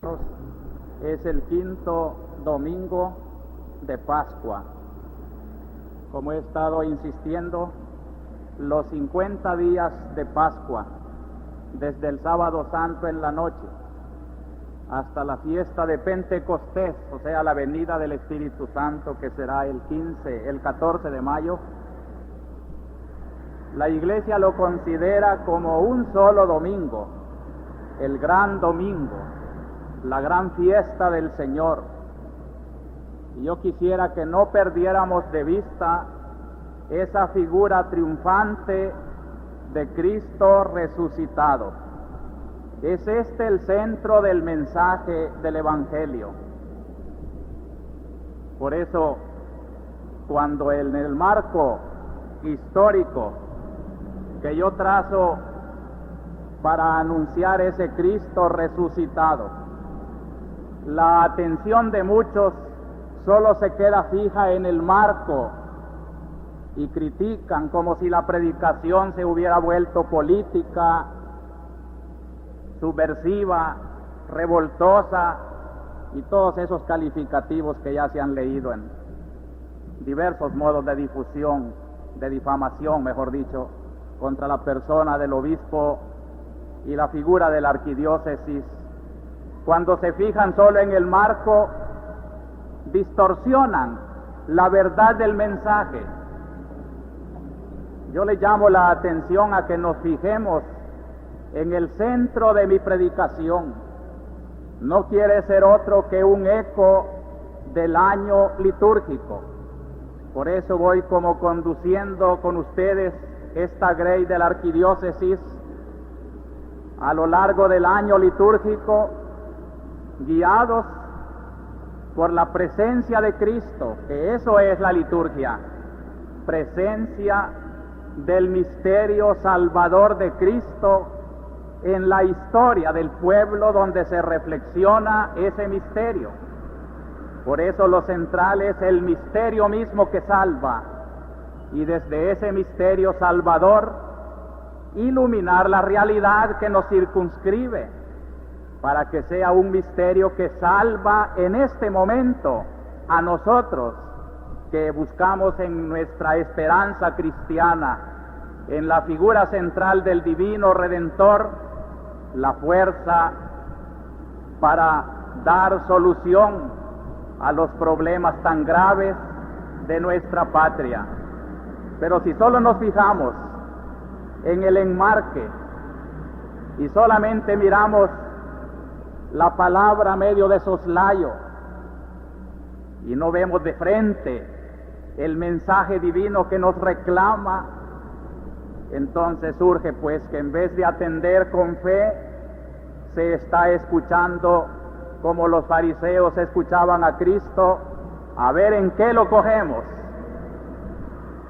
Santos es el quinto domingo de Pascua. Como he estado insistiendo, los 50 días de Pascua, desde el sábado santo en la noche hasta la fiesta de Pentecostés, o sea, la venida del Espíritu Santo, que será el 14 de mayo, la Iglesia lo considera como un solo domingo, el gran domingo, la gran fiesta del Señor. Y yo quisiera que no perdiéramos de vista esa figura triunfante de Cristo resucitado. Es este el centro del mensaje del Evangelio. Por eso, cuando en el marco histórico que yo trazo para anunciar ese Cristo resucitado, la atención de muchos solo se queda fija en el marco y critican como si la predicación se hubiera vuelto política, subversiva, revoltosa y todos esos calificativos que ya se han leído en diversos modos de difusión, de difamación, mejor dicho, contra la persona del obispo y la figura de la arquidiócesis. Cuando se fijan solo en el marco, distorsionan la verdad del mensaje. Yo le llamo la atención a que nos fijemos en el centro de mi predicación. No quiere ser otro que un eco del año litúrgico. Por eso voy como conduciendo con ustedes esta grey de la arquidiócesis a lo largo del año litúrgico, guiados por la presencia de Cristo, que eso es la liturgia, presencia del misterio salvador de Cristo en la historia del pueblo donde se reflexiona ese misterio. Por eso lo central es el misterio mismo que salva, y desde ese misterio salvador iluminar la realidad que nos circunscribe, para que sea un misterio que salva en este momento a nosotros que buscamos en nuestra esperanza cristiana, en la figura central del divino Redentor, la fuerza para dar solución a los problemas tan graves de nuestra patria. Pero si solo nos fijamos en el enmarque y solamente miramos la palabra a medio de soslayo y no vemos de frente el mensaje divino que nos reclama, entonces surge pues que en vez de atender con fe, se está escuchando como los fariseos escuchaban a Cristo, a ver en qué lo cogemos,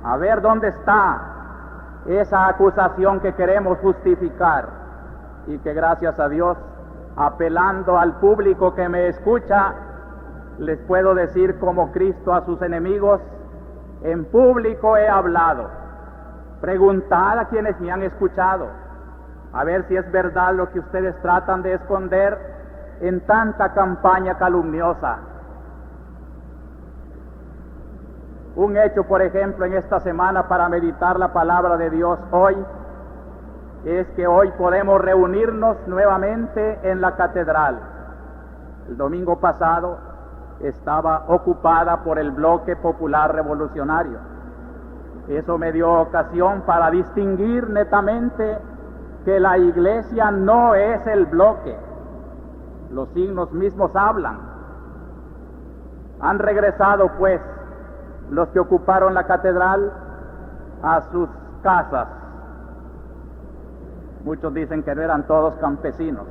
a ver dónde está esa acusación que queremos justificar, y que gracias a Dios, apelando al público que me escucha, les puedo decir como Cristo a sus enemigos: en público he hablado. Preguntad a quienes me han escuchado, a ver si es verdad lo que ustedes tratan de esconder en tanta campaña calumniosa. Un hecho, por ejemplo, en esta semana para meditar la palabra de Dios hoy, es que hoy podemos reunirnos nuevamente en la catedral. El domingo pasado estaba ocupada por el bloque popular revolucionario. Eso me dio ocasión para distinguir netamente que la Iglesia no es el bloque. Los signos mismos hablan. Han regresado, pues, los que ocuparon la catedral a sus casas. Muchos dicen que no eran todos campesinos.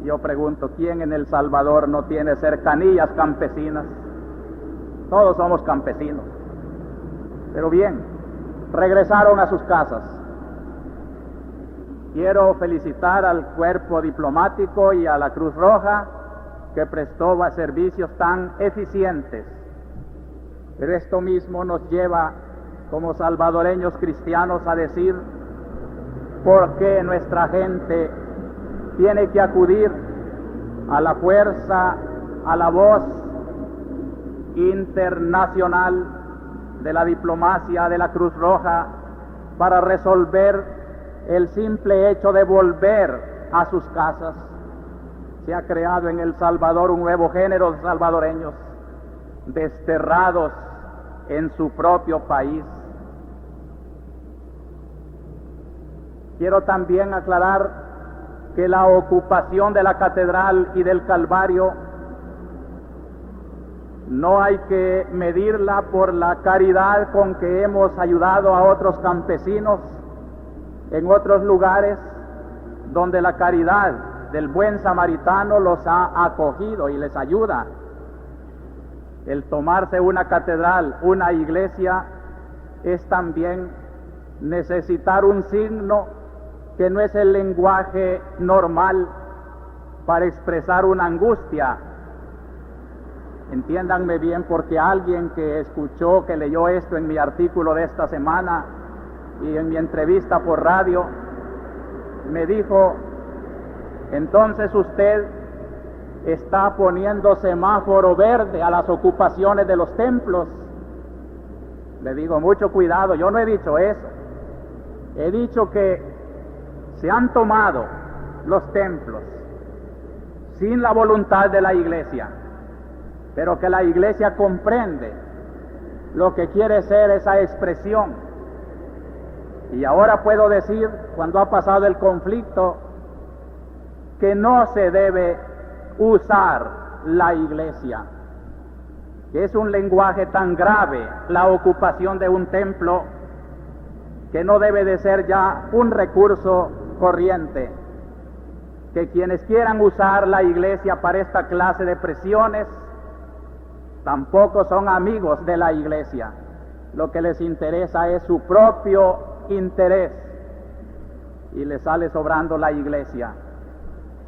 Yo pregunto, ¿quién en El Salvador no tiene cercanías campesinas? Todos somos campesinos. Pero bien, regresaron a sus casas. Quiero felicitar al cuerpo diplomático y a la Cruz Roja, que prestó servicios tan eficientes. Pero esto mismo nos lleva, como salvadoreños cristianos, a decir: ¿por qué nuestra gente tiene que acudir a la fuerza, a la voz internacional de la diplomacia de la Cruz Roja para resolver el simple hecho de volver a sus casas. Se ha creado en El Salvador un nuevo género de salvadoreños desterrados en su propio país. Quiero también aclarar que la ocupación de la catedral y del Calvario no hay que medirla por la caridad con que hemos ayudado a otros campesinos en otros lugares donde la caridad del buen samaritano los ha acogido y les ayuda. El tomarse una catedral, una iglesia, es también necesitar un signo que no es el lenguaje normal para expresar una angustia. Entiéndanme bien, porque alguien que escuchó, que leyó esto en mi artículo de esta semana y en mi entrevista por radio, me dijo: entonces usted está poniendo semáforo verde a las ocupaciones de los templos. Le digo, mucho cuidado, yo no he dicho eso. He dicho que se han tomado los templos sin la voluntad de la iglesia, pero que la iglesia comprende lo que quiere ser esa expresión. Y ahora puedo decir, cuando ha pasado el conflicto, que no se debe usar la iglesia, que es un lenguaje tan grave la ocupación de un templo, que no debe de ser ya un recurso corriente, que quienes quieran usar la iglesia para esta clase de presiones tampoco son amigos de la iglesia. Lo que les interesa es su propio interés y les sale sobrando la iglesia.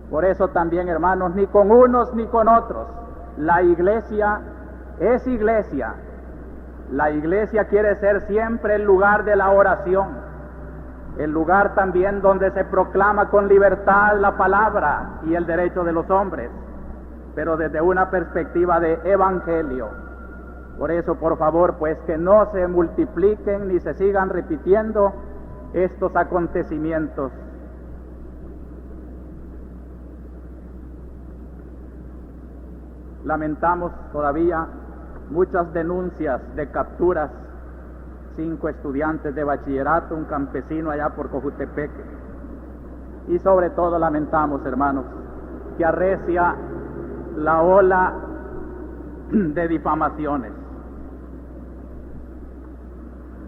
Por eso también, hermanos, ni con unos ni con otros, la iglesia es iglesia. La iglesia quiere ser siempre el lugar de la oración, el lugar también donde se proclama con libertad la palabra y el derecho de los hombres, pero desde una perspectiva de evangelio. Por eso, por favor, pues que no se multipliquen ni se sigan repitiendo estos acontecimientos. Lamentamos todavía muchas denuncias de capturas, 5 estudiantes de bachillerato, un campesino allá por Cojutepeque. Y sobre todo lamentamos, hermanos, que arrecia la ola de difamaciones.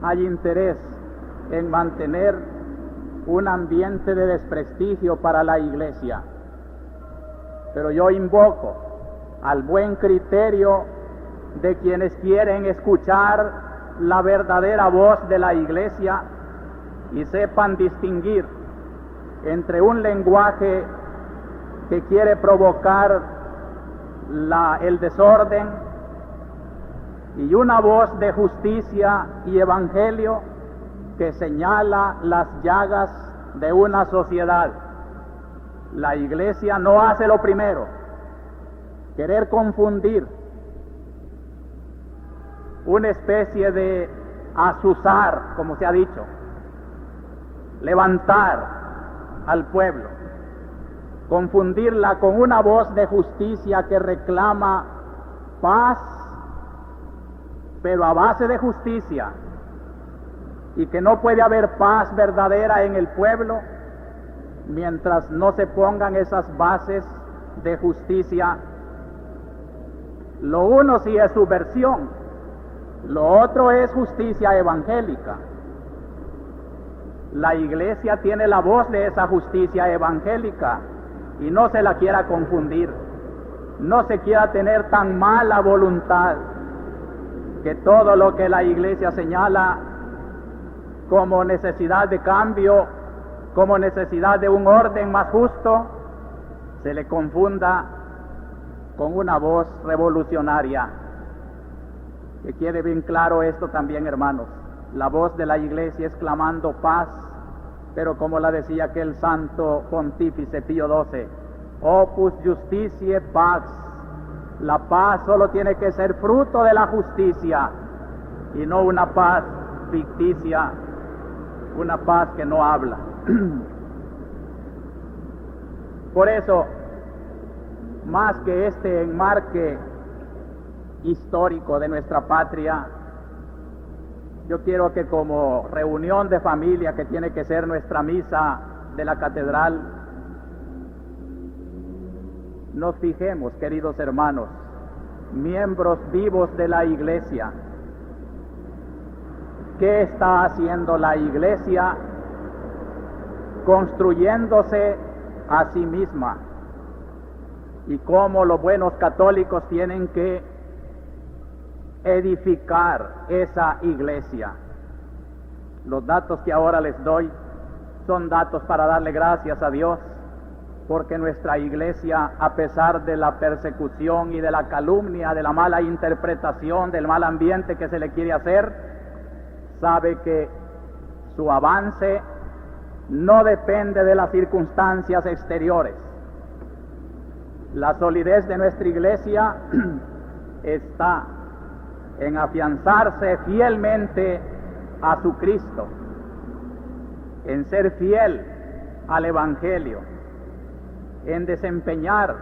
Hay interés en mantener un ambiente de desprestigio para la iglesia, pero yo invoco al buen criterio de quienes quieren escuchar la verdadera voz de la iglesia y sepan distinguir entre un lenguaje que quiere provocar el desorden y una voz de justicia y evangelio que señala las llagas de una sociedad. La iglesia no hace lo primero, querer confundir, una especie de azuzar, como se ha dicho, levantar al pueblo, confundirla con una voz de justicia que reclama paz, pero a base de justicia, y que no puede haber paz verdadera en el pueblo mientras no se pongan esas bases de justicia. Lo uno sí es subversión, lo otro es justicia evangélica. La iglesia tiene la voz de esa justicia evangélica y no se la quiera confundir, no se quiera tener tan mala voluntad que todo lo que la iglesia señala como necesidad de cambio, como necesidad de un orden más justo, se le confunda con una voz revolucionaria. Que quede bien claro esto también, hermanos. La voz de la iglesia es clamando paz, pero como la decía aquel santo pontífice Pío XII, Opus justitiae pax. La paz solo tiene que ser fruto de la justicia y no una paz ficticia, una paz que no habla. Por eso, más que este enmarque histórico de nuestra patria, yo quiero que como reunión de familia, que tiene que ser nuestra misa de la catedral, nos fijemos, queridos hermanos, miembros vivos de la Iglesia, ¿qué está haciendo la Iglesia construyéndose a sí misma? Y cómo los buenos católicos tienen que edificar esa iglesia. Los datos que ahora les doy son datos para darle gracias a Dios, porque nuestra iglesia, a pesar de la persecución y de la calumnia, de la mala interpretación, del mal ambiente que se le quiere hacer, sabe que su avance no depende de las circunstancias exteriores. La solidez de nuestra iglesia está en afianzarse fielmente a su Cristo, en ser fiel al Evangelio, en desempeñar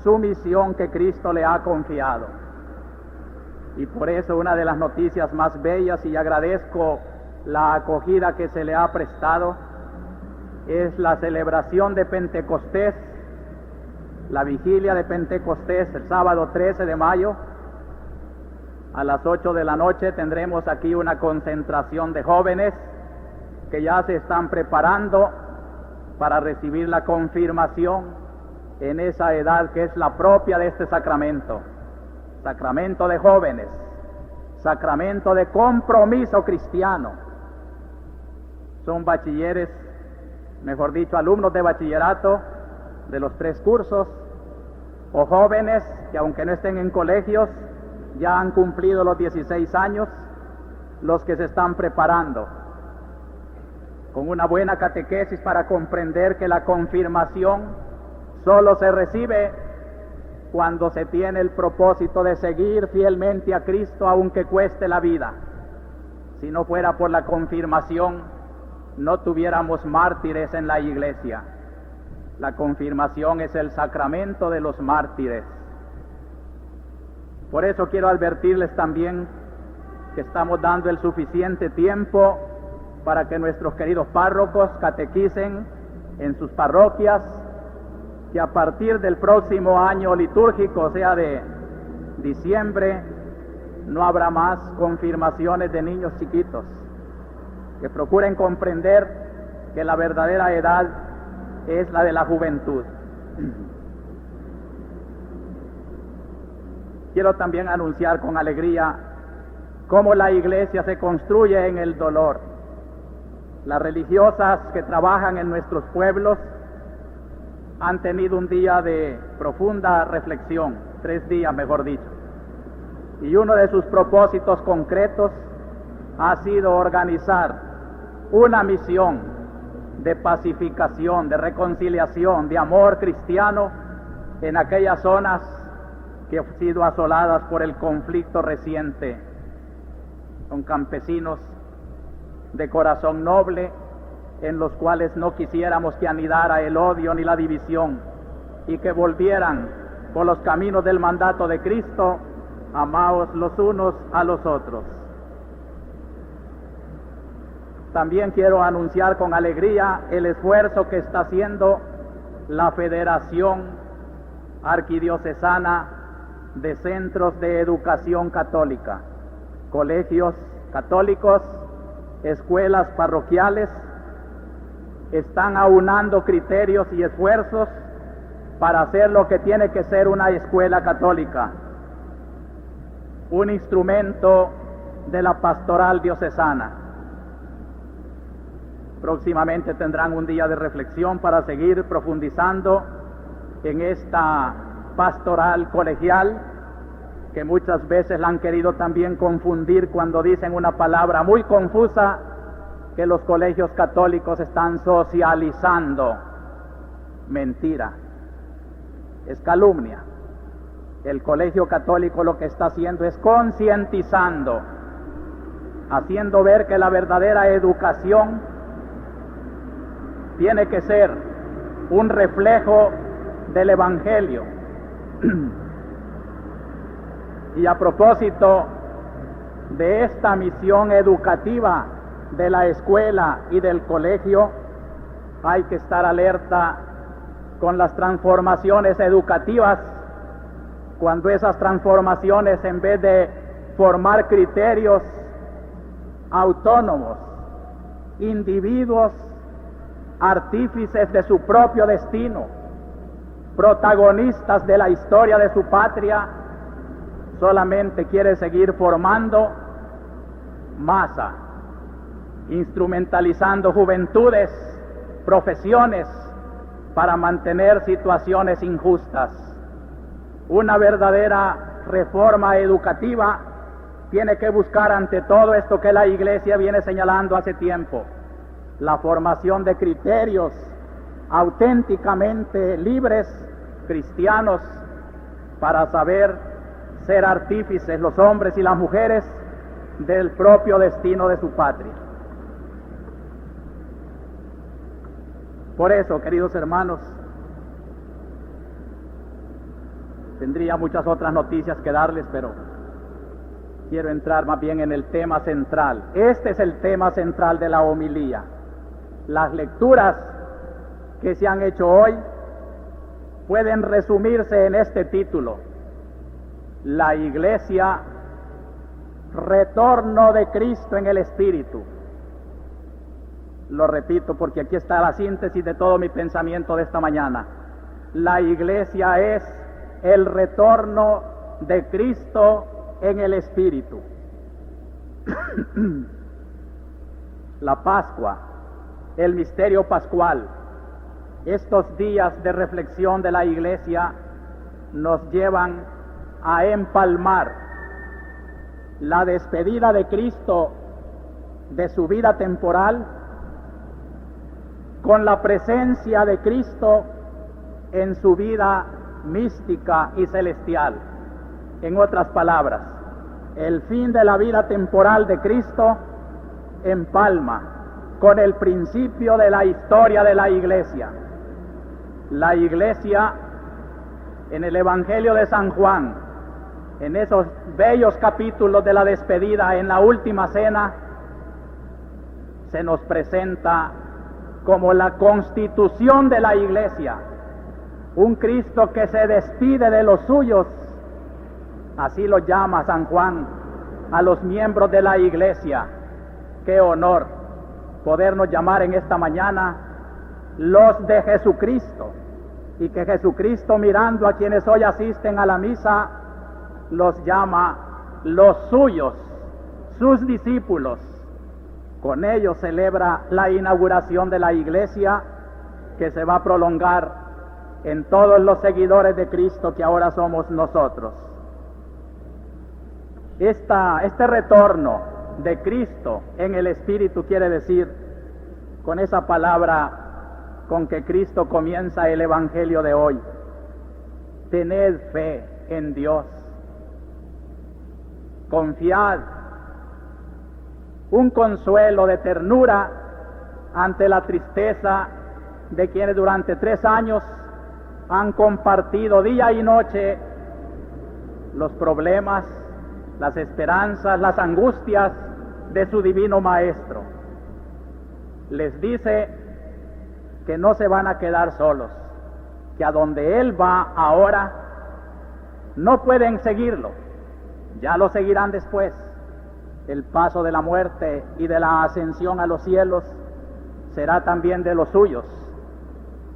su misión que Cristo le ha confiado. Y por eso una de las noticias más bellas, y agradezco la acogida que se le ha prestado, es la celebración de Pentecostés, la vigilia de Pentecostés, el sábado 13 de mayo, a las 8 de la noche tendremos aquí una concentración de jóvenes que ya se están preparando para recibir la confirmación en esa edad que es la propia de este sacramento. Sacramento de jóvenes, sacramento de compromiso cristiano. Son bachilleres, mejor dicho, alumnos de bachillerato de los 3 cursos, o jóvenes que aunque no estén en colegios, ya han cumplido los 16 años, los que se están preparando con una buena catequesis para comprender que la confirmación solo se recibe cuando se tiene el propósito de seguir fielmente a Cristo aunque cueste la vida. Si no fuera por la confirmación, no tuviéramos mártires en la iglesia. La confirmación es el sacramento de los mártires. Por eso quiero advertirles también que estamos dando el suficiente tiempo para que nuestros queridos párrocos catequicen en sus parroquias, que a partir del próximo año litúrgico, o sea de diciembre, no habrá más confirmaciones de niños chiquitos, que procuren comprender que la verdadera edad es la de la juventud. Quiero también anunciar con alegría cómo la iglesia se construye en el dolor. Las religiosas que trabajan en nuestros pueblos han tenido un día de profunda reflexión, 3 días mejor dicho, y uno de sus propósitos concretos ha sido organizar una misión de pacificación, de reconciliación, de amor cristiano en aquellas zonas que han sido asoladas por el conflicto reciente. Son campesinos de corazón noble, en los cuales no quisiéramos que anidara el odio ni la división, y que volvieran por los caminos del mandato de Cristo, amaos los unos a los otros. También quiero anunciar con alegría el esfuerzo que está haciendo la Federación Arquidiocesana de Centros de Educación Católica, colegios católicos, escuelas parroquiales, están aunando criterios y esfuerzos para hacer lo que tiene que ser una escuela católica, un instrumento de la pastoral diocesana. Próximamente tendrán un día de reflexión para seguir profundizando en esta pastoral colegial, que muchas veces la han querido también confundir cuando dicen una palabra muy confusa, que los colegios católicos están socializando. Mentira. es calumnia. El Colegio Católico lo que está haciendo es concientizando, haciendo ver que la verdadera educación tiene que ser un reflejo del Evangelio. Y a propósito de esta misión educativa de la escuela y del colegio, hay que estar alerta con las transformaciones educativas, cuando esas transformaciones, en vez de formar criterios autónomos, individuos artífices de su propio destino, protagonistas de la historia de su patria, solamente quiere seguir formando masa, instrumentalizando juventudes, profesiones, para mantener situaciones injustas. Una verdadera reforma educativa tiene que buscar ante todo esto que la Iglesia viene señalando hace tiempo: la formación de criterios auténticamente libres, cristianos, para saber ser artífices los hombres y las mujeres del propio destino de su patria. Por eso, queridos hermanos, tendría muchas otras noticias que darles, pero quiero entrar más bien en el tema central. Este es el tema central de la homilía. Las lecturas que se han hecho hoy pueden resumirse en este título: la Iglesia, retorno de Cristo en el Espíritu. Lo repito porque aquí está la síntesis de todo mi pensamiento de esta mañana. La Iglesia es el retorno de Cristo en el Espíritu. La Pascua, el misterio pascual, estos días de reflexión de la Iglesia nos llevan a empalmar la despedida de Cristo de su vida temporal con la presencia de Cristo en su vida mística y celestial. En otras palabras, el fin de la vida temporal de Cristo empalma con el principio de la historia de la Iglesia. La Iglesia, en el Evangelio de San Juan, en esos bellos capítulos de la despedida, en la última cena, se nos presenta como la constitución de la Iglesia, un Cristo que se despide de los suyos. Así lo llama San Juan a los miembros de la Iglesia. Qué honor podernos llamar en esta mañana los de Jesucristo, y que Jesucristo, mirando a quienes hoy asisten a la misa, los llama los suyos, sus discípulos. Con ellos celebra la inauguración de la Iglesia, que se va a prolongar en todos los seguidores de Cristo que ahora somos nosotros. Este retorno de Cristo en el Espíritu quiere decir, con esa palabra con que Cristo comienza el Evangelio de hoy: tened fe en Dios, confiad. Un consuelo de ternura ante la tristeza de quienes durante 3 años han compartido día y noche los problemas, las esperanzas, las angustias de su divino Maestro. Les dice que no se van a quedar solos, que a donde Él va ahora no pueden seguirlo, ya lo seguirán después. El paso de la muerte y de la ascensión a los cielos será también de los suyos,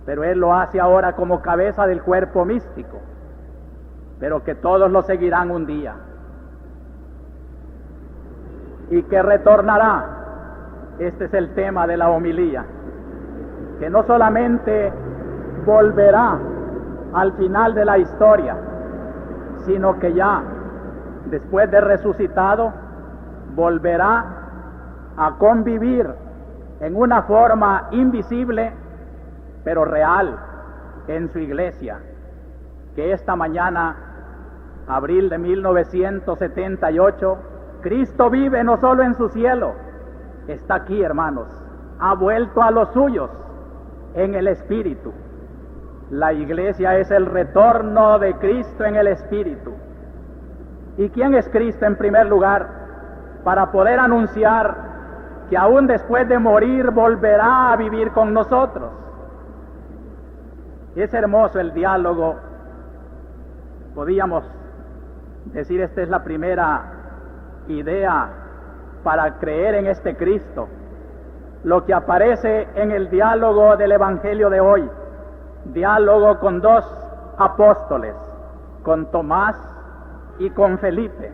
pero Él lo hace ahora como cabeza del cuerpo místico, pero que todos lo seguirán un día, y que retornará. Este es el tema de la homilía, que no solamente volverá al final de la historia, sino que ya después de resucitado volverá a convivir en una forma invisible pero real en su Iglesia. que esta mañana, abril de 1978, Cristo vive no solo en su cielo, está aquí, hermanos, ha vuelto a los suyos en el Espíritu. La iglesia es el retorno de Cristo en el Espíritu. ¿Y quién es Cristo en primer lugar? Para poder anunciar que aún después de morir volverá a vivir con nosotros. Es hermoso el diálogo. Podíamos decir, esta es la primera idea para creer en este Cristo. Lo que aparece en el diálogo del Evangelio de hoy, diálogo con dos apóstoles, con Tomás y con Felipe.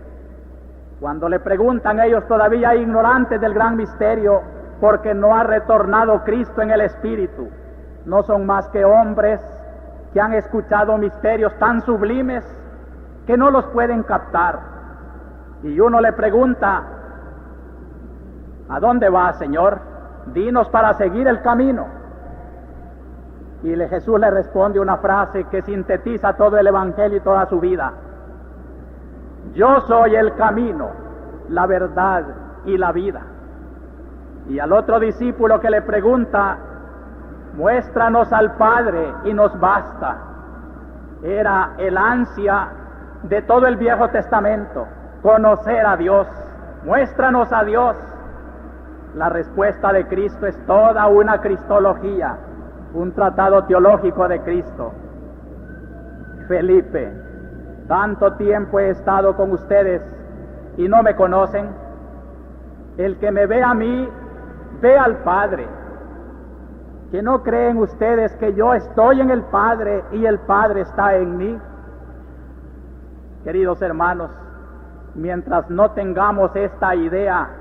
Cuando le preguntan ellos, todavía ignorantes del gran misterio, porque no ha retornado Cristo en el Espíritu, no son más que hombres que han escuchado misterios tan sublimes que no los pueden captar. Y uno le pregunta, ¿a dónde vas, Señor? Dinos para seguir el camino. Y Jesús le responde una frase que sintetiza todo el Evangelio y toda su vida. Yo soy el camino, la verdad y la vida. Y al otro discípulo que le pregunta, muéstranos al Padre y nos basta. Era el ansia de todo el Viejo Testamento, conocer a Dios. Muéstranos a Dios. La respuesta de Cristo es toda una cristología, un tratado teológico de Cristo. Felipe, tanto tiempo he estado con ustedes y no me conocen. El que me ve a mí, ve al Padre. ¿Que no creen ustedes que yo estoy en el Padre y el Padre está en mí? Queridos hermanos, mientras no tengamos esta idea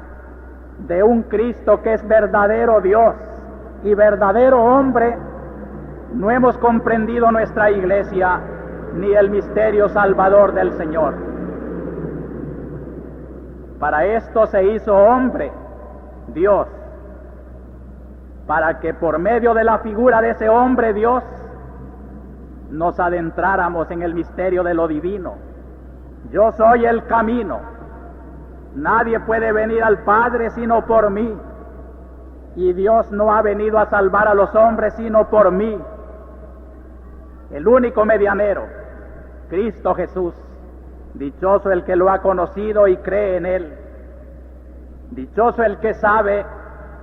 de un Cristo que es verdadero Dios y verdadero hombre, no hemos comprendido nuestra iglesia ni el misterio salvador del Señor. Para esto se hizo hombre, Dios, para que por medio de la figura de ese hombre Dios nos adentráramos en el misterio de lo divino. Yo soy el camino. Nadie puede venir al Padre sino por mí. Y Dios no ha venido a salvar a los hombres sino por mí. El único medianero, Cristo Jesús. Dichoso el que lo ha conocido y cree en Él. Dichoso el que sabe,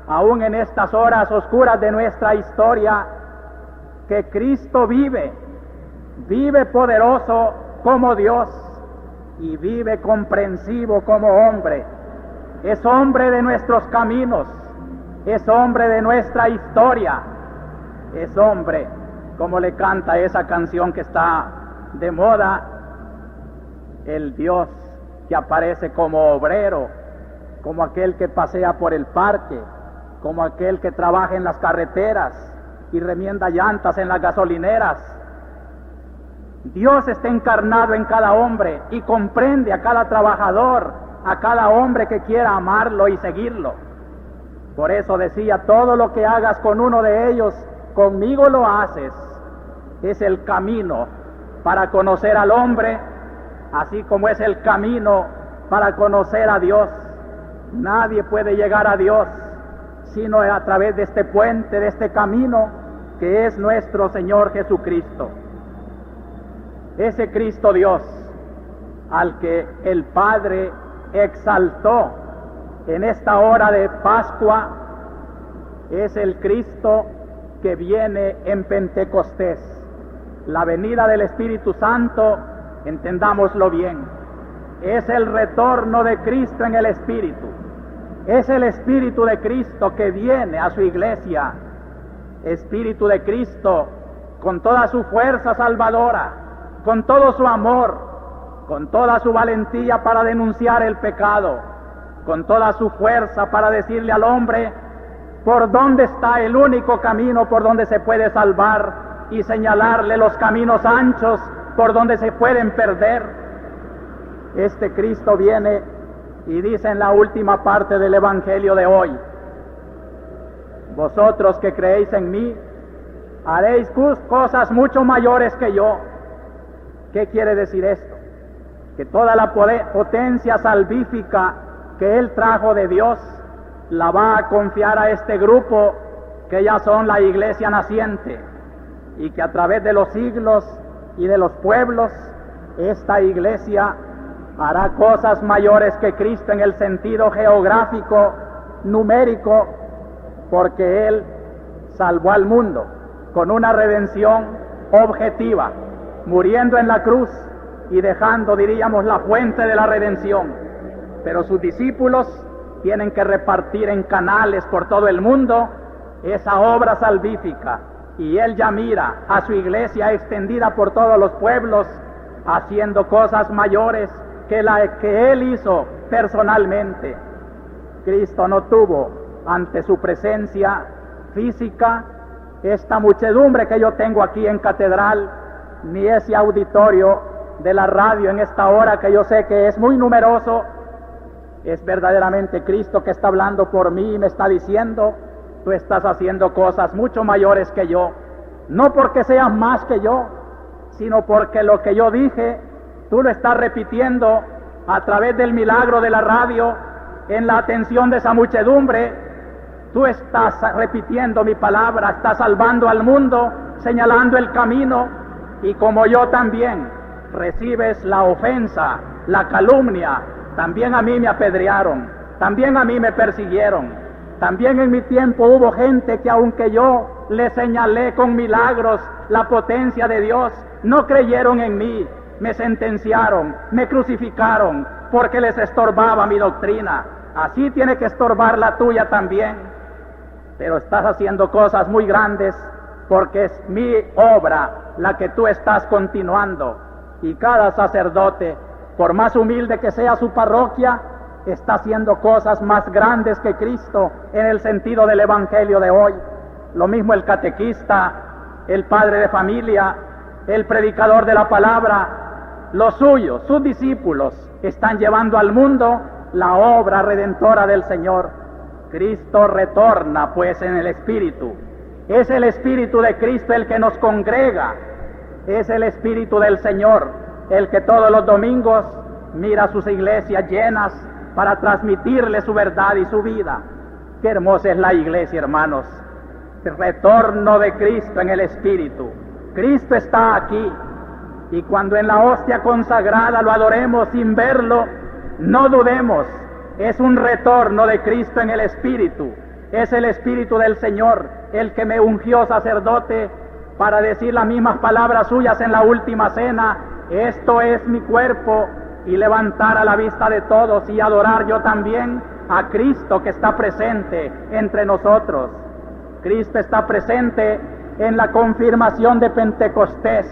aún en estas horas oscuras de nuestra historia, que Cristo vive, vive poderoso como Dios y vive comprensivo como hombre. Es hombre de nuestros caminos, es hombre de nuestra historia, es hombre, como le canta esa canción que está de moda, el Dios que aparece como obrero, como aquel que pasea por el parque, como aquel que trabaja en las carreteras y remienda llantas en las gasolineras. Dios está encarnado en cada hombre y comprende a cada trabajador, a cada hombre que quiera amarlo y seguirlo. Por eso decía, todo lo que hagas con uno de ellos, conmigo lo haces. Es el camino para conocer al hombre, así como es el camino para conocer a Dios. Nadie puede llegar a Dios sino a través de este puente, de este camino que es nuestro Señor Jesucristo. Ese Cristo Dios al que el Padre exaltó en esta hora de Pascua es el Cristo que viene en Pentecostés. La venida del Espíritu Santo, entendámoslo bien, es el retorno de Cristo en el Espíritu. Es el Espíritu de Cristo que viene a su iglesia. Espíritu de Cristo con toda su fuerza salvadora, con todo su amor, con toda su valentía para denunciar el pecado, con toda su fuerza para decirle al hombre por dónde está el único camino por donde se puede salvar y señalarle los caminos anchos por donde se pueden perder. Este Cristo viene y dice en la última parte del Evangelio de hoy: vosotros que creéis en mí, haréis cosas mucho mayores que yo, ¿Qué quiere decir esto? Que toda la potencia salvífica que Él trajo de Dios la va a confiar a este grupo que ya son la iglesia naciente, y que a través de los siglos y de los pueblos esta iglesia hará cosas mayores que Cristo en el sentido geográfico, numérico, porque Él salvó al mundo con una redención objetiva, muriendo en la cruz y dejando, diríamos, la fuente de la redención. Pero sus discípulos tienen que repartir en canales por todo el mundo esa obra salvífica, y Él ya mira a su iglesia extendida por todos los pueblos, haciendo cosas mayores que la que Él hizo personalmente. Cristo no tuvo ante su presencia física esta muchedumbre que yo tengo aquí en Catedral, ni ese auditorio de la radio en esta hora que yo sé que es muy numeroso. Es verdaderamente Cristo que está hablando por mí y me está diciendo: tú estás haciendo cosas mucho mayores que yo, no porque seas más que yo, sino porque lo que yo dije, tú lo estás repitiendo a través del milagro de la radio, en la atención de esa muchedumbre. Tú estás repitiendo mi palabra, estás salvando al mundo, señalando el camino, y como yo también recibes la ofensa, la calumnia. También a mí me apedrearon, también a mí me persiguieron, también en mi tiempo hubo gente que, aunque yo le señalé con milagros la potencia de Dios, no creyeron en mí, me sentenciaron, me crucificaron porque les estorbaba mi doctrina. Así tiene que estorbar la tuya también. Pero estás haciendo cosas muy grandes porque es mi obra la que tú estás continuando, y cada sacerdote, por más humilde que sea su parroquia, está haciendo cosas más grandes que Cristo en el sentido del evangelio de hoy. Lo mismo el catequista, el padre de familia, el predicador de la palabra. Los suyos, sus discípulos, están llevando al mundo la obra redentora del Señor. Cristo retorna pues en el Espíritu. Es el Espíritu de Cristo el que nos congrega. Es el Espíritu del Señor el que todos los domingos mira sus iglesias llenas para transmitirle su verdad y su vida. Qué hermosa es la iglesia, hermanos. El retorno de Cristo en el Espíritu. Cristo está aquí, y cuando en la hostia consagrada lo adoremos sin verlo, no dudemos, es un retorno de Cristo en el Espíritu. Es el Espíritu del Señor el que me ungió sacerdote para decir las mismas palabras suyas en la última cena: esto es mi cuerpo, y levantar a la vista de todos y adorar yo también a Cristo que está presente entre nosotros. Cristo está presente en la confirmación de Pentecostés.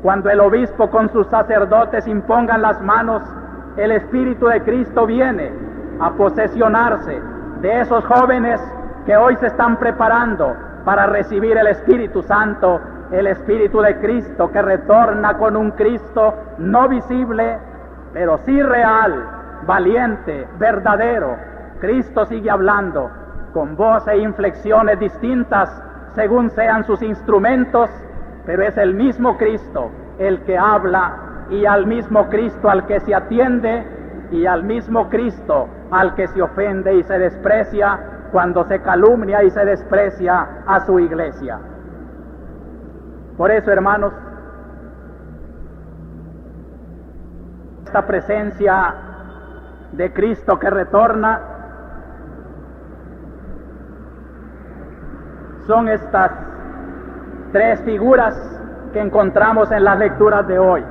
Cuando el obispo con sus sacerdotes impongan las manos, el Espíritu de Cristo viene a posesionarse de esos jóvenes que hoy se están preparando para recibir el Espíritu Santo, el Espíritu de Cristo que retorna con un Cristo no visible, pero sí real, valiente, verdadero. Cristo sigue hablando con voz e inflexiones distintas según sean sus instrumentos, pero es el mismo Cristo el que habla, y al mismo Cristo al que se atiende, y al mismo Cristo al que se ofende y se desprecia cuando se calumnia y se desprecia a su iglesia. Por eso, hermanos, esta presencia de Cristo que retorna son estas tres figuras que encontramos en las lecturas de hoy.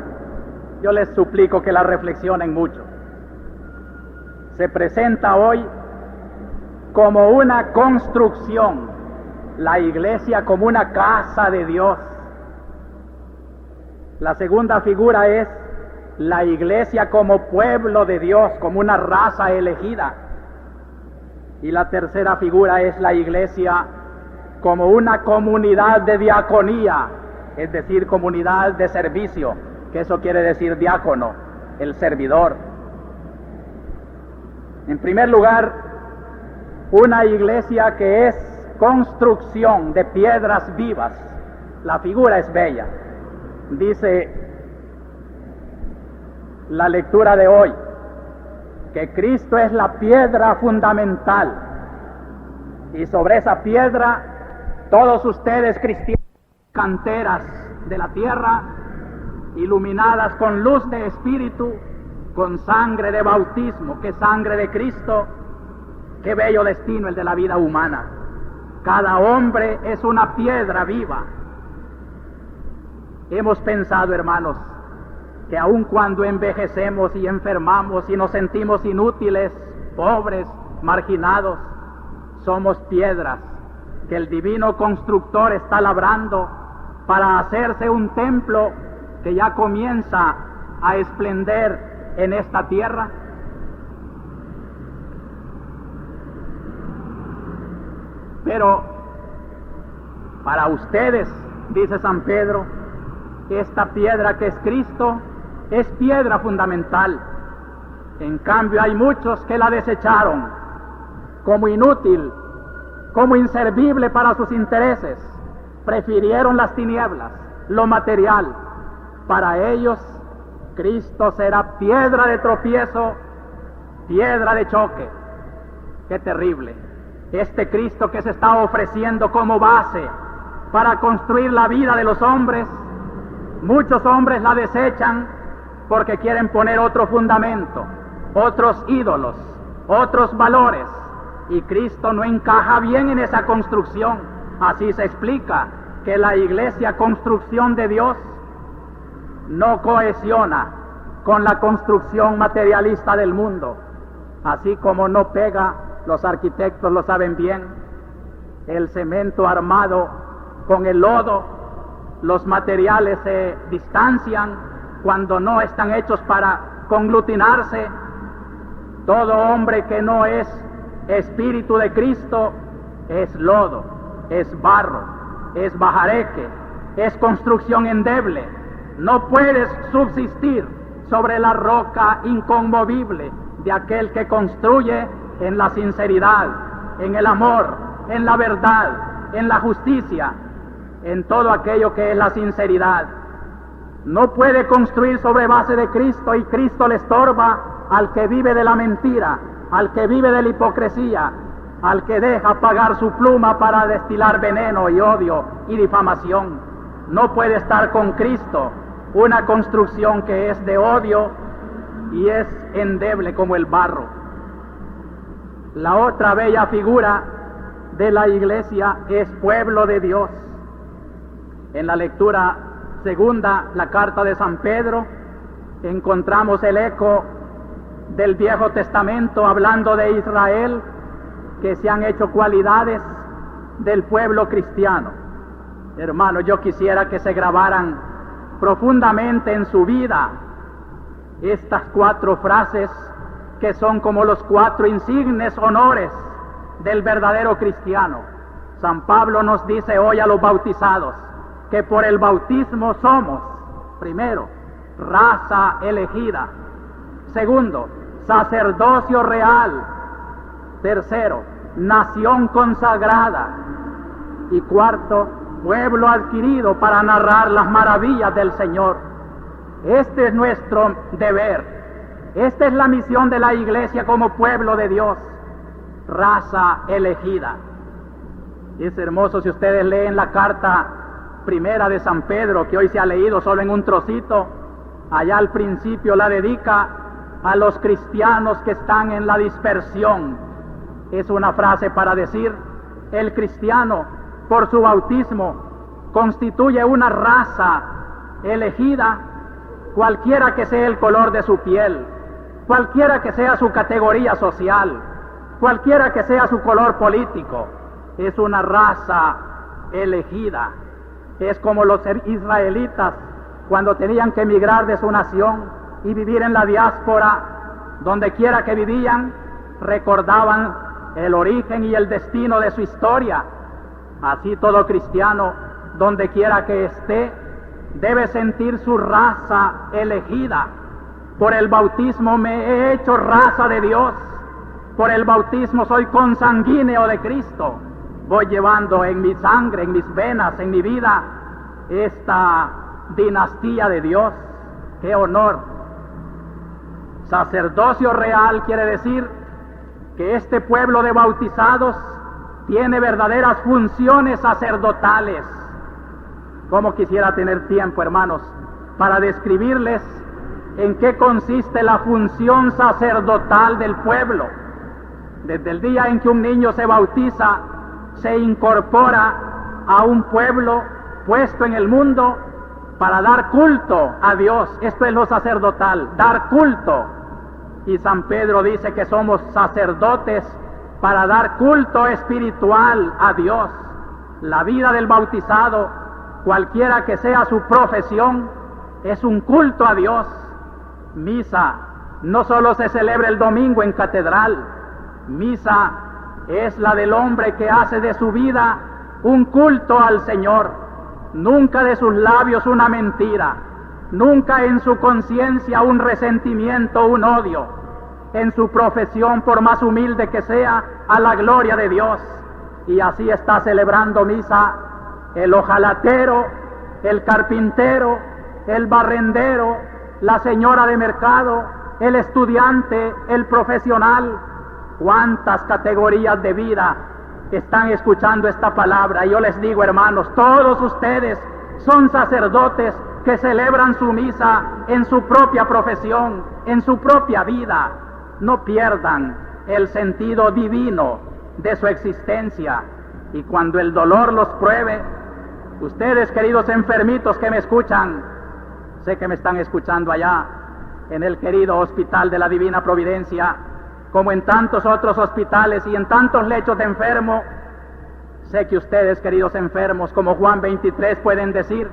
Yo les suplico que las reflexionen mucho. Se presenta hoy como una construcción, la iglesia como una casa de Dios. La segunda figura es la iglesia como pueblo de Dios, como una raza elegida. Y la tercera figura es la iglesia como una comunidad de diaconía, es decir, comunidad de servicio, que eso quiere decir diácono, el servidor. En primer lugar, una iglesia que es construcción de piedras vivas. La figura es bella. Dice la lectura de hoy, que Cristo es la piedra fundamental, y sobre esa piedra todos ustedes cristianos, canteras de la tierra, iluminadas con luz de Espíritu, con sangre de bautismo, que sangre de Cristo, qué bello destino el de la vida humana. Cada hombre es una piedra viva. Hemos pensado, hermanos, que aun cuando envejecemos y enfermamos y nos sentimos inútiles, pobres, marginados, somos piedras que el divino constructor está labrando para hacerse un templo que ya comienza a esplender en esta tierra. Pero para ustedes, dice San Pedro, esta piedra que es Cristo es piedra fundamental. En cambio hay muchos que la desecharon como inútil, como inservible para sus intereses. Prefirieron las tinieblas, lo material. Para ellos Cristo será piedra de tropiezo, piedra de choque. ¡Qué terrible! Este Cristo que se está ofreciendo como base para construir la vida de los hombres, muchos hombres la desechan porque quieren poner otro fundamento, otros ídolos, otros valores, y Cristo no encaja bien en esa construcción. Así se explica que la iglesia, construcción de Dios, no cohesiona con la construcción materialista del mundo, así como no pega, los arquitectos lo saben bien, el cemento armado con el lodo. Los materiales se distancian cuando no están hechos para conglutinarse. Todo hombre que no es espíritu de Cristo es lodo, es barro, es bajareque, es construcción endeble. No puedes subsistir sobre la roca inconmovible de aquel que construye en la sinceridad, en el amor, en la verdad, en la justicia, en todo aquello que es la sinceridad. No puede construir sobre base de Cristo, y Cristo le estorba al que vive de la mentira, al que vive de la hipocresía, al que deja pagar su pluma para destilar veneno y odio y difamación. No puede estar con Cristo una construcción que es de odio y es endeble como el barro. La otra bella figura de la iglesia es pueblo de Dios. En la lectura segunda, la carta de San Pedro, encontramos el eco del Viejo Testamento hablando de Israel, que se han hecho cualidades del pueblo cristiano. Hermano, yo quisiera que se grabaran profundamente en su vida estas 4 frases que son como los 4 insignes honores del verdadero cristiano. San Pablo nos dice hoy a los bautizados que por el bautismo somos, primero, raza elegida; segundo, sacerdocio real; tercero, nación consagrada; y cuarto, pueblo adquirido para narrar las maravillas del Señor. Este es nuestro deber. Esta es la misión de la iglesia como pueblo de Dios, raza elegida. Y es hermoso si ustedes leen la carta primera de San Pedro, que hoy se ha leído solo en un trocito. Allá al principio la dedica a los cristianos que están en la dispersión. Es una frase para decir: el cristiano, por su bautismo, constituye una raza elegida, cualquiera que sea el color de su piel, cualquiera que sea su categoría social, cualquiera que sea su color político. Es una raza elegida. Es como los israelitas cuando tenían que emigrar de su nación y vivir en la diáspora. Donde quiera que vivían, recordaban el origen y el destino de su historia. Así todo cristiano, donde quiera que esté, debe sentir su raza elegida. Por el bautismo me he hecho raza de Dios. Por el bautismo soy consanguíneo de Cristo. Voy llevando en mi sangre, en mis venas, en mi vida, esta dinastía de Dios. ¡Qué honor! Sacerdocio real quiere decir que este pueblo de bautizados tiene verdaderas funciones sacerdotales. Como quisiera tener tiempo, hermanos, para describirles en qué consiste la función sacerdotal del pueblo. Desde el día en que un niño se bautiza, se incorpora a un pueblo puesto en el mundo para dar culto a Dios. Esto es lo sacerdotal, dar culto. Y San Pedro dice que somos sacerdotes para dar culto espiritual a Dios. La vida del bautizado, cualquiera que sea su profesión, es un culto a Dios. Misa no solo se celebra el domingo en catedral, misa es la del hombre que hace de su vida un culto al Señor, nunca de sus labios una mentira, nunca en su conciencia un resentimiento, un odio, en su profesión, por más humilde que sea, a la gloria de Dios. Y así está celebrando misa el hojalatero, el carpintero, el barrendero, la señora de mercado, el estudiante, el profesional. Cuántas categorías de vida están escuchando esta palabra. Y yo les digo, hermanos, todos ustedes son sacerdotes que celebran su misa en su propia profesión, en su propia vida. No pierdan el sentido divino de su existencia. Y cuando el dolor los pruebe, ustedes, queridos enfermitos que me escuchan, sé que me están escuchando allá en el querido Hospital de la Divina Providencia, como en tantos otros hospitales y en tantos lechos de enfermo. Sé que ustedes, queridos enfermos, como Juan 23, pueden decir,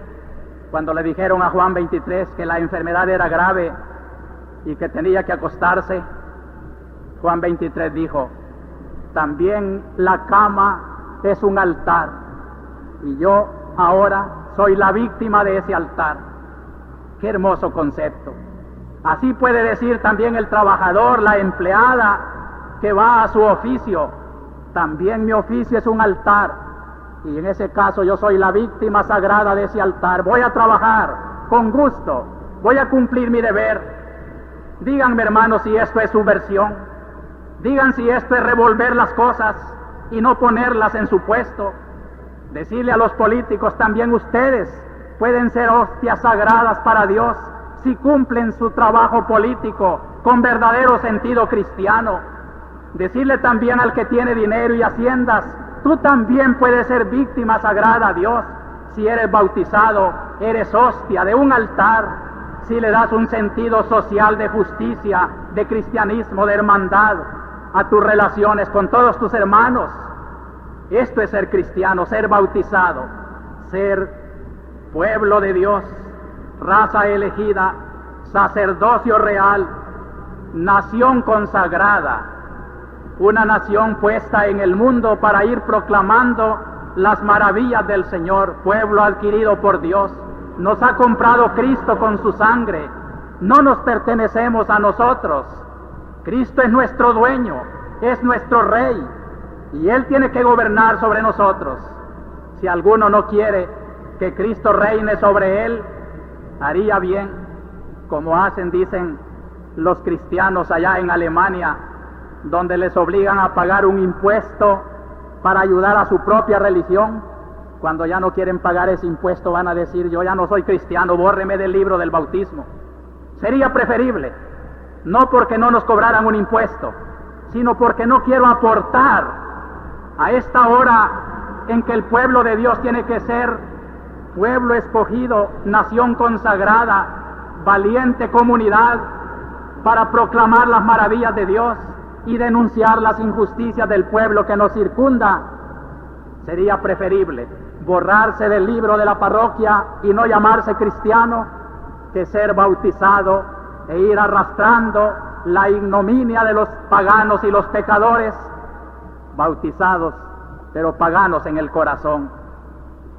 cuando le dijeron a Juan 23 que la enfermedad era grave y que tenía que acostarse, Juan 23 dijo, también la cama es un altar, y yo ahora soy la víctima de ese altar. Qué hermoso concepto. Así puede decir también el trabajador, la empleada que va a su oficio, también mi oficio es un altar, y en ese caso yo soy la víctima sagrada de ese altar. Voy a trabajar con gusto, voy a cumplir mi deber. Díganme, hermanos, si esto es subversión. Digan si esto es revolver las cosas y no ponerlas en su puesto. Decirle a los políticos, también ustedes pueden ser hostias sagradas para Dios si cumplen su trabajo político con verdadero sentido cristiano. Decirle también al que tiene dinero y haciendas, tú también puedes ser víctima sagrada a Dios. Si eres bautizado, eres hostia de un altar. Si le das un sentido social de justicia, de cristianismo, de hermandad a tus relaciones con todos tus hermanos. Esto es ser cristiano, ser bautizado, ser pueblo de Dios, raza elegida, sacerdocio real, nación consagrada, una nación puesta en el mundo para ir proclamando las maravillas del Señor, pueblo adquirido por Dios. Nos ha comprado Cristo con su sangre, no nos pertenecemos a nosotros. Cristo es nuestro dueño, es nuestro rey, y Él tiene que gobernar sobre nosotros. Si alguno no quiere que Cristo reine sobre él, haría bien, como hacen, dicen, los cristianos allá en Alemania, donde les obligan a pagar un impuesto para ayudar a su propia religión. Cuando ya no quieren pagar ese impuesto, van a decir, yo ya no soy cristiano, bórreme del libro del bautismo. Sería preferible, no porque no nos cobraran un impuesto, sino porque no quiero aportar a esta hora en que el pueblo de Dios tiene que ser pueblo escogido, nación consagrada, valiente comunidad, para proclamar las maravillas de Dios y denunciar las injusticias del pueblo que nos circunda. Sería preferible borrarse del libro de la parroquia y no llamarse cristiano, que ser bautizado e ir arrastrando la ignominia de los paganos y los pecadores, bautizados, pero paganos en el corazón.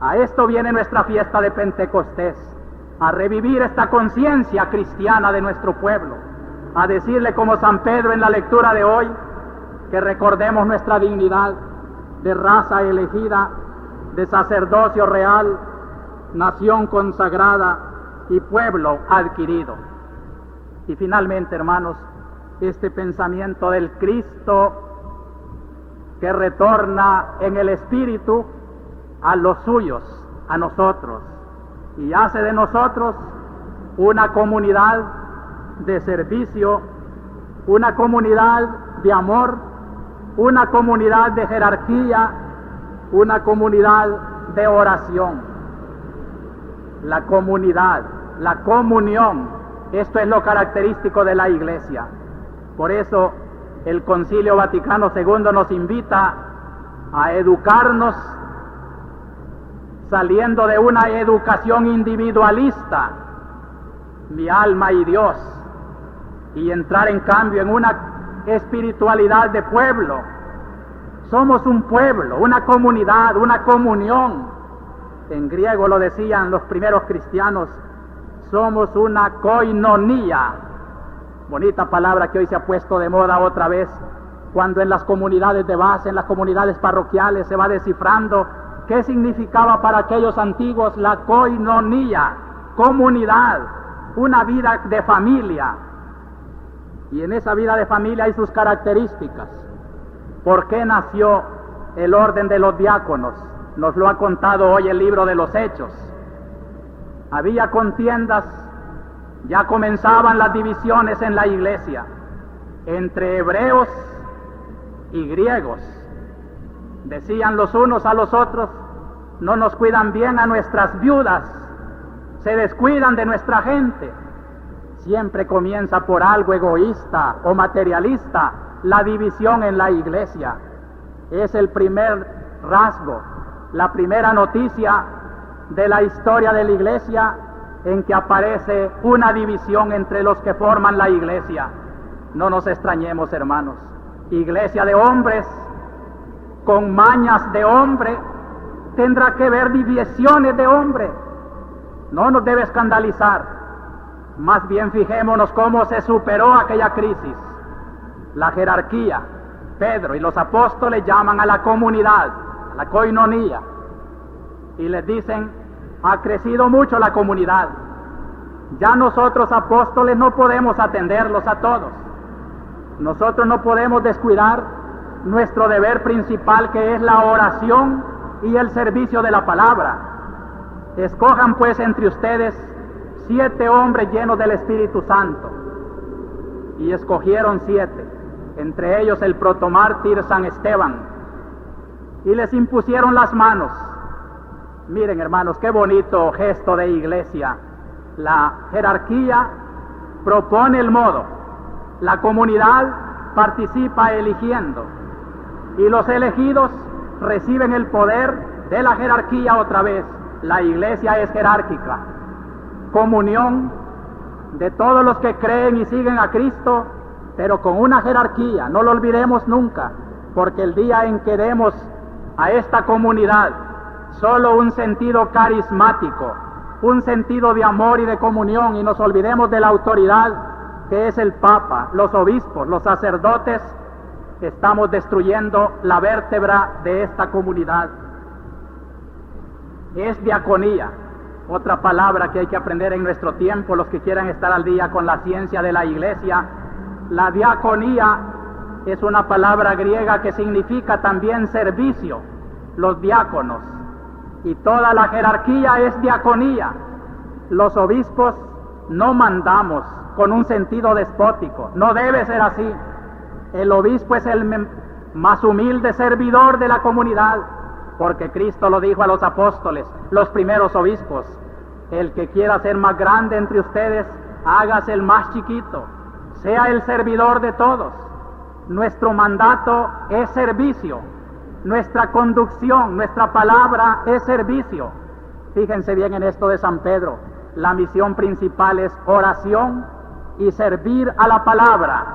A esto viene nuestra fiesta de Pentecostés, a revivir esta conciencia cristiana de nuestro pueblo, a decirle como San Pedro en la lectura de hoy, que recordemos nuestra dignidad de raza elegida, de sacerdocio real, nación consagrada y pueblo adquirido. Y finalmente, hermanos, este pensamiento del Cristo que retorna en el Espíritu a los suyos, a nosotros, y hace de nosotros una comunidad de servicio, una comunidad de amor, una comunidad de jerarquía, una comunidad de oración. La comunidad, la comunión, esto es lo característico de la Iglesia. Por eso el Concilio Vaticano II nos invita a educarnos saliendo de una educación individualista, mi alma y Dios, y entrar en cambio en una espiritualidad de pueblo. Somos un pueblo, una comunidad, una comunión. En griego lo decían los primeros cristianos, somos una koinonía. Bonita palabra que hoy se ha puesto de moda otra vez, cuando en las comunidades de base, en las comunidades parroquiales se va descifrando qué significaba para aquellos antiguos la koinonía, comunidad, una vida de familia. Y en esa vida de familia hay sus características. ¿Por qué nació el orden de los diáconos? Nos lo ha contado hoy el libro de los Hechos. Había contiendas, ya comenzaban las divisiones en la iglesia, entre hebreos y griegos. Decían los unos a los otros, no nos cuidan bien a nuestras viudas, se descuidan de nuestra gente. Siempre comienza por algo egoísta o materialista la división en la iglesia. Es el primer rasgo, la primera noticia de la historia de la iglesia en que aparece una división entre los que forman la iglesia. No nos extrañemos, hermanos. Iglesia de hombres, con mañas de hombre, tendrá que ver divisiones de hombre. No nos debe escandalizar. Más bien fijémonos cómo se superó aquella crisis. La jerarquía. Pedro y los apóstoles llaman a la comunidad, a la koinonía, y les dicen, ha crecido mucho la comunidad. Ya nosotros apóstoles no podemos atenderlos a todos. Nosotros no podemos descuidar nuestro deber principal, que es la oración y el servicio de la palabra. Escojan pues entre ustedes 7 hombres llenos del Espíritu Santo. Y escogieron 7, entre ellos el protomártir San Esteban, y les impusieron las manos. Miren, hermanos, qué bonito gesto de iglesia. La jerarquía propone el modo, la comunidad participa eligiendo, y los elegidos reciben el poder de la jerarquía otra vez. La iglesia es jerárquica, comunión de todos los que creen y siguen a Cristo, pero con una jerarquía. No lo olvidemos nunca, porque el día en que demos a esta comunidad solo un sentido carismático, un sentido de amor y de comunión, y nos olvidemos de la autoridad que es el Papa, los obispos, los sacerdotes, estamos destruyendo la vértebra de esta comunidad. Es diaconía, otra palabra que hay que aprender en nuestro tiempo, los que quieran estar al día con la ciencia de la iglesia. La diaconía es una palabra griega que significa también servicio, los diáconos, y toda la jerarquía es diaconía. Los obispos no mandamos con un sentido despótico, no debe ser así. El obispo es el más humilde servidor de la comunidad, porque Cristo lo dijo a los apóstoles, los primeros obispos: el que quiera ser más grande entre ustedes, hágase el más chiquito, sea el servidor de todos. Nuestro mandato es servicio, nuestra conducción, nuestra palabra es servicio. Fíjense bien en esto de San Pedro, la misión principal es oración y servir a la palabra.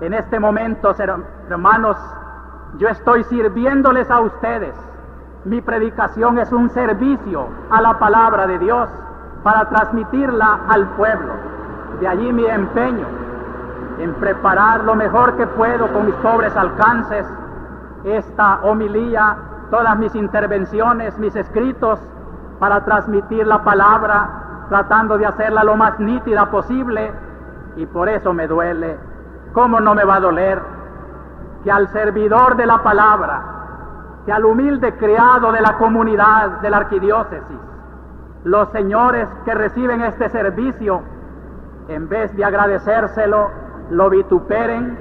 En este momento, hermanos, yo estoy sirviéndoles a ustedes. Mi predicación es un servicio a la palabra de Dios para transmitirla al pueblo. De allí mi empeño en preparar lo mejor que puedo con mis pobres alcances esta homilía, todas mis intervenciones, mis escritos, para transmitir la palabra, tratando de hacerla lo más nítida posible, Y por eso me duele. ¿Cómo no me va a doler que al servidor de la palabra, que al humilde criado de la comunidad de la arquidiócesis, los señores que reciben este servicio, en vez de agradecérselo, lo vituperen,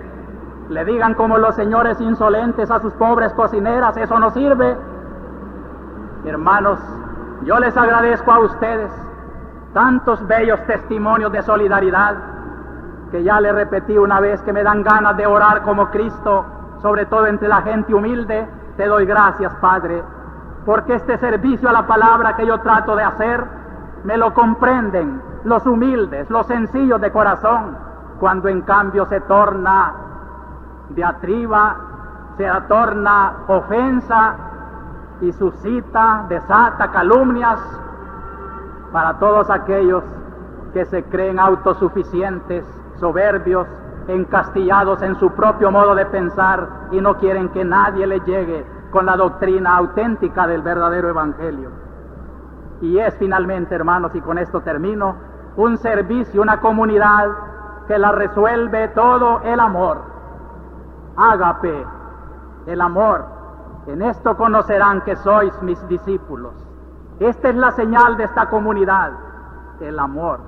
le digan como los señores insolentes a sus pobres cocineras? Eso no sirve. Hermanos, yo les agradezco a ustedes tantos bellos testimonios de solidaridad, que ya le repetí una vez que me dan ganas de orar como Cristo, sobre todo entre la gente humilde. Te doy gracias, Padre, porque este servicio a la palabra que yo trato de hacer, me lo comprenden los humildes, los sencillos de corazón, cuando en cambio se torna diatriba, se torna ofensa y suscita, desata calumnias para todos aquellos que se creen autosuficientes, soberbios, encastillados en su propio modo de pensar y no quieren que nadie les llegue con la doctrina auténtica del verdadero evangelio. Y es finalmente, hermanos, y con esto termino, un servicio, una comunidad que la resuelve todo el amor. Ágape, el amor. En esto conocerán que sois mis discípulos. Esta es la señal de esta comunidad, el amor.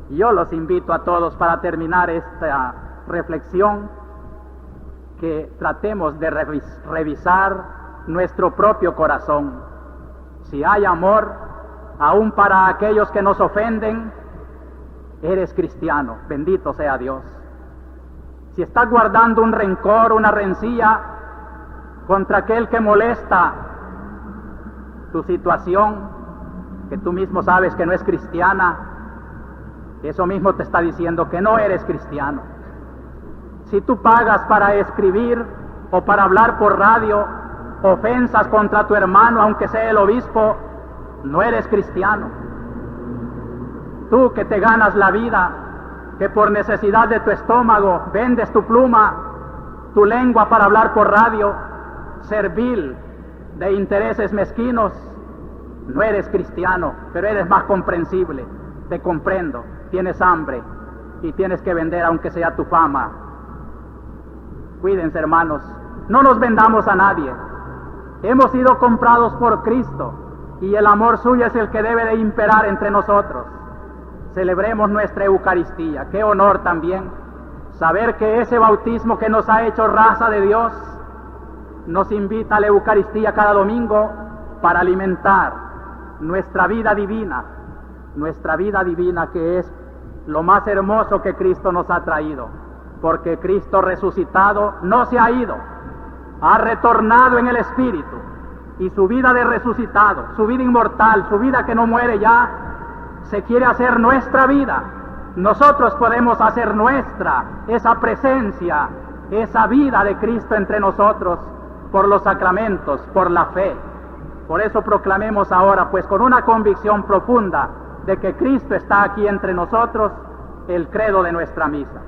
Y yo los invito a todos, para terminar esta reflexión, que tratemos de revisar nuestro propio corazón. Si hay amor, aún para aquellos que nos ofenden, eres cristiano, bendito sea Dios. Si estás guardando un rencor, una rencilla contra aquel que molesta tu situación, que tú mismo sabes que no es cristiana, eso mismo te está diciendo que no eres cristiano. Si tú pagas para escribir o para hablar por radio ofensas contra tu hermano, aunque sea el obispo, no eres cristiano. Tú que te ganas la vida, que por necesidad de tu estómago vendes tu pluma, tu lengua para hablar por radio, servil de intereses mezquinos, no eres cristiano, pero eres más comprensible. Te comprendo, tienes hambre y tienes que vender aunque sea tu fama. Cuídense, hermanos, no nos vendamos a nadie. Hemos sido comprados por Cristo y el amor suyo es el que debe de imperar entre nosotros. Celebremos nuestra Eucaristía. Qué honor también saber que ese bautismo que nos ha hecho raza de Dios nos invita a la Eucaristía cada domingo para alimentar nuestra vida divina que es lo más hermoso que Cristo nos ha traído, porque Cristo resucitado no se ha ido, ha retornado en el Espíritu, y su vida de resucitado, su vida inmortal, su vida que no muere ya, se quiere hacer nuestra vida. Nosotros podemos hacer nuestra esa presencia, esa vida de Cristo entre nosotros, por los sacramentos, por la fe. Por eso proclamemos ahora, pues con una convicción profunda de que Cristo está aquí entre nosotros, el credo de nuestra misa.